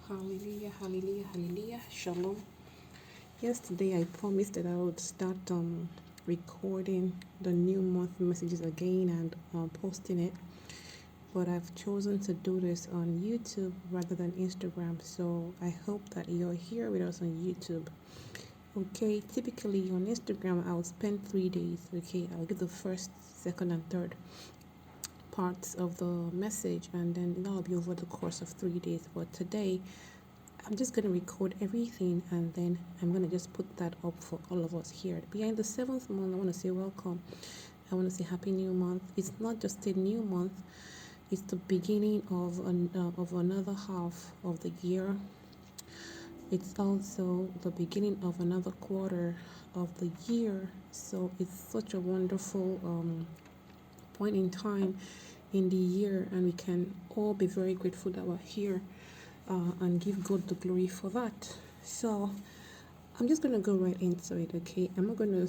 Hallelujah, hallelujah, hallelujah. Shalom. Yesterday I promised that I would start recording the new month messages again and posting it, but I've chosen to do this on YouTube rather than Instagram. So I hope that you're here with us on YouTube. Okay, typically on Instagram I'll spend 3 days. Okay, I'll give the first, second, and third parts of the message, and then that'll be over the course of 3 days. But today I'm just going to record everything, and then I'm going to just put that up for all of us here. Behind the seventh month, I want to say welcome. I want to say happy new month. It's not just a new month, it's the beginning of another half of the year. It's also the beginning of another quarter of the year. So it's such a wonderful point in time in the year, and we can all be very grateful that we're here and give God the glory for that. So I'm just gonna go right into it, okay? I'm not gonna,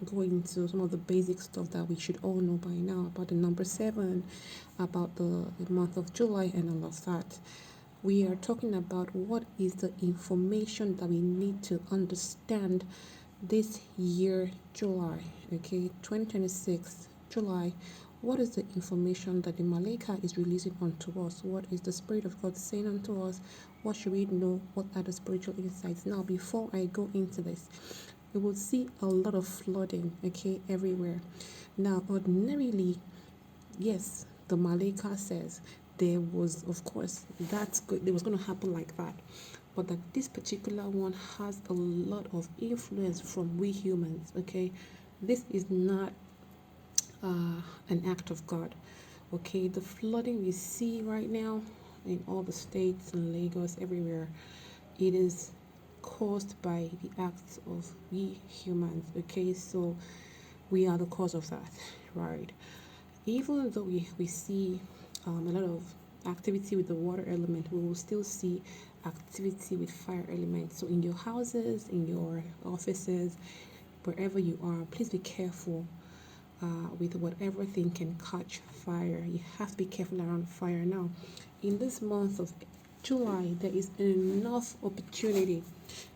go into some of the basic stuff that we should all know by now about the number 7, about the month of July, and all of that. We are talking about what is the information that we need to understand this year, July, okay, 2026, July. What is the information that the Malaika is releasing unto us? What is the Spirit of God saying unto us? What should we know? What are the spiritual insights? Now, before I go into this, we will see a lot of flooding, okay, everywhere. Now, ordinarily, yes, the Malaika says there was, of course, that's good. There was going to happen like that. But that this particular one has a lot of influence from we humans, okay? This is not an act of God. Okay, the flooding we see right now in all the states and Lagos, everywhere, it is caused by the acts of we humans. Okay, so we are the cause of that, right? Even though we see a lot of activity with the water element, we will still see activity with fire element. So in your houses, in your offices, wherever you are, please be careful with whatever thing can catch fire. You have to be careful around fire. Now, in this month of July, there is enough opportunity,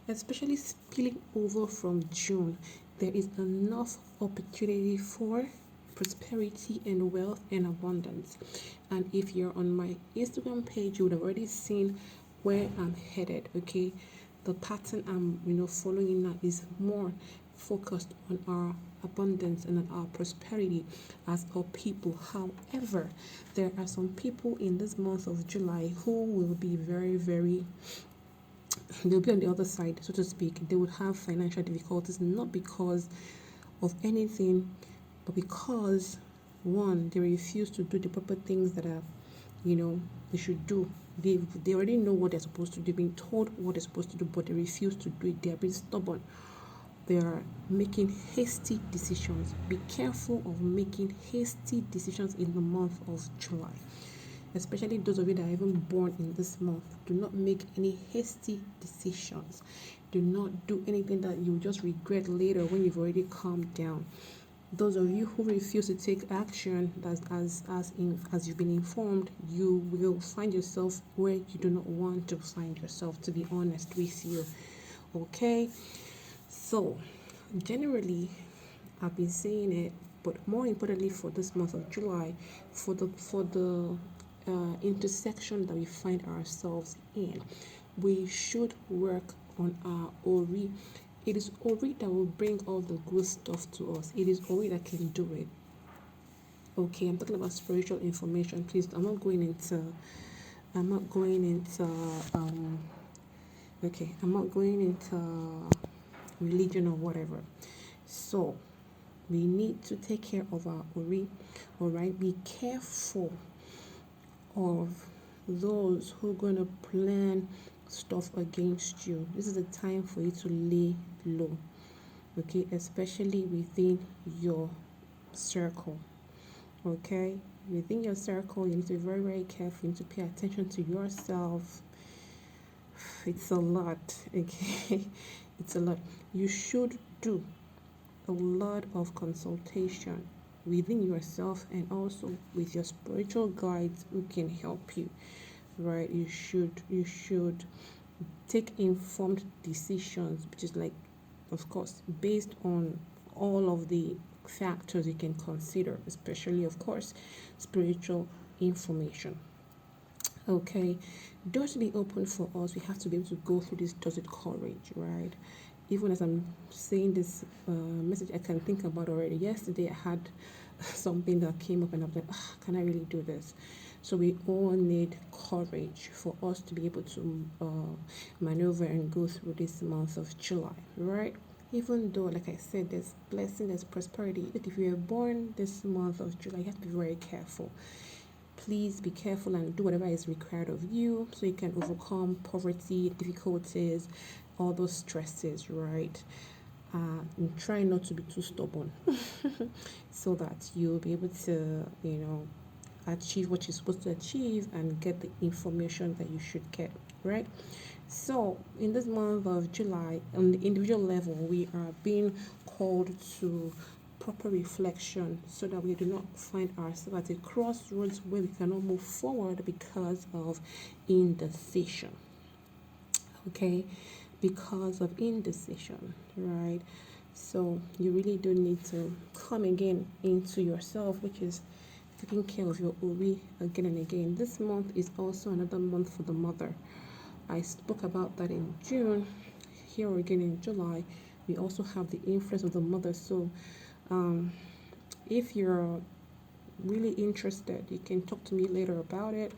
especially spilling over from June. There is enough opportunity for prosperity and wealth and abundance. And if you're on my Instagram page, you would have already seen where I'm headed. Okay, the pattern I'm following now is more focused on our abundance and on our prosperity as a people. However, there are some people in this month of July who will be very, they'll be on the other side, so to speak. They would have financial difficulties, not because of anything, but because one, they refuse to do the proper things that are, they should do. They already know what they're supposed to do, being told what they're supposed to do, but they refuse to do it. They are being stubborn. They are making hasty decisions. Be careful of making hasty decisions in the month of July, especially those of you that are even born in this month. Do not make any hasty decisions. Do not do anything that you just regret later when you've already calmed down. Those of you who refuse to take action, as you've been informed, you will find yourself where you do not want to find yourself, to be honest with you. Okay, so generally I've been saying it, but more importantly for this month of July, for the intersection that we find ourselves in, we should work on our Ori. It is Ori that will bring all the good stuff to us. It is Ori that can do it. Okay, I'm talking about spiritual information. Please, I'm not going into religion or whatever. So we need to take care of our Ori. All right, be careful of those who are going to plan stuff against you. This is the time for you to lay low, okay, especially within your circle. Okay, within your circle, you need to be very careful. You need to pay attention to yourself. It's a lot, okay. It's a lot. You should do a lot of consultation within yourself and also with your spiritual guides who can help you, right? You should take informed decisions, which is like, of course, based on all of the factors you can consider, especially, of course, spiritual information. Okay, doors to be open for us, we have to be able to go through this does it courage, right? Even as I'm saying this message, I can think about already. Yesterday, I had something that came up, and I was like, can I really do this? So we all need courage for us to be able to maneuver and go through this month of July, right? Even though, like I said, there's blessing, there's prosperity. Look, if you were born this month of July, you have to be very careful. Please be careful and do whatever is required of you so you can overcome poverty, difficulties, all those stresses, right? And try not to be too stubborn so that you'll be able to, achieve what you're supposed to achieve and get the information that you should get, right? So, in this month of July, on the individual level, we are being called to proper reflection so that we do not find ourselves at a crossroads where we cannot move forward because of indecision. Okay, because of indecision, right? So, you really do need to come again into yourself, which is taking care of your Ori again and again. This month is also another month for the mother. I spoke about that in June. Here again in July, we also have the influence of the mother. So, if you're really interested, you can talk to me later about it.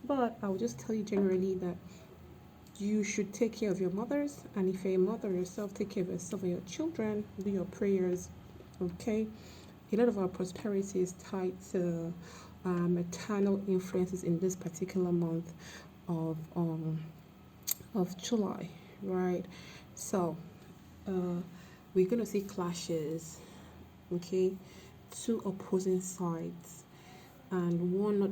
But I'll just tell you generally that you should take care of your mothers, and if you're a mother yourself, take care of yourself and your children. Do your prayers, okay? A lot of our prosperity is tied to maternal influences in this particular month of July, right? So we're gonna see clashes, okay? Two opposing sides, and one not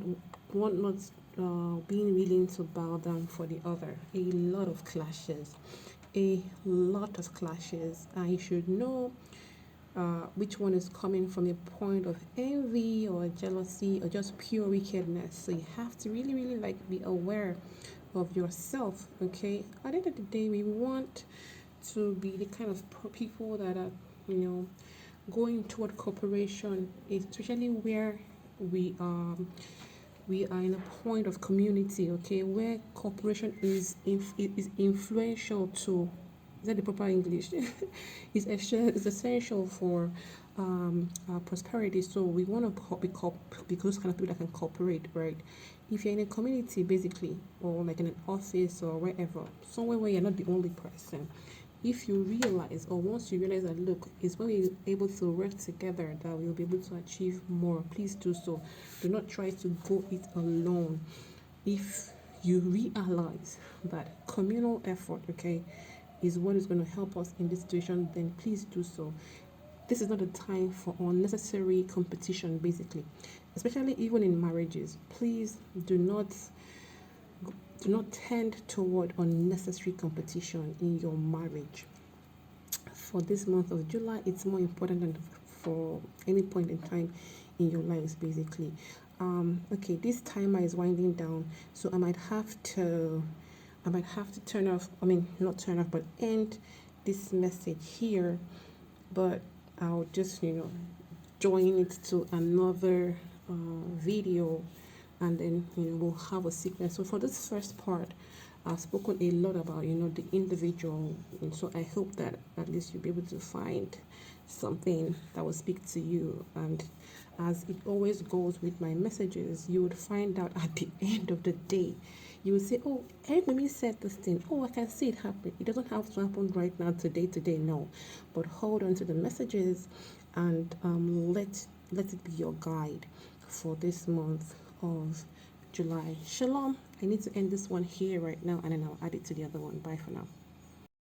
being willing to bow down for the other. A lot of clashes, and you should know which one is coming from a point of envy or jealousy or just pure wickedness. So you have to really, really like be aware of yourself. Okay, at the end of the day, we want to be the kind of people that are, going toward cooperation, especially where we we are in a point of community, okay, where cooperation is influential to, is that the proper English? It's essential for prosperity. So we want to be those kind of people that can cooperate, right? If you're in a community, basically, or like in an office or wherever, somewhere where you're not the only person, if you realize, or once you realize that, look, it's when we're able to work together that we'll be able to achieve more, please do so. Do not try to go it alone. If you realize that communal effort, okay, is what is going to help us in this situation, then please do so. This is not a time for unnecessary competition, basically, especially even in marriages. Please do not tend toward unnecessary competition in your marriage. For this month of July, it's more important than for any point in time in your lives, basically. Okay, this timer is winding down, so I might have to turn off, not turn off, but end this message here. But I'll just, join it to another video, and then we'll have a sequence. So for this first part, I've spoken a lot about the individual, and so I hope that at least you'll be able to find something that will speak to you. And as it always goes with my messages, you would find out at the end of the day. You will say, oh, Eric Mimi said this thing. Oh, I can see it happen. It doesn't have to happen right now, today, no. But hold on to the messages, and let it be your guide for this month of July. Shalom. I need to end this one here right now, and then I'll add it to the other one. Bye for now.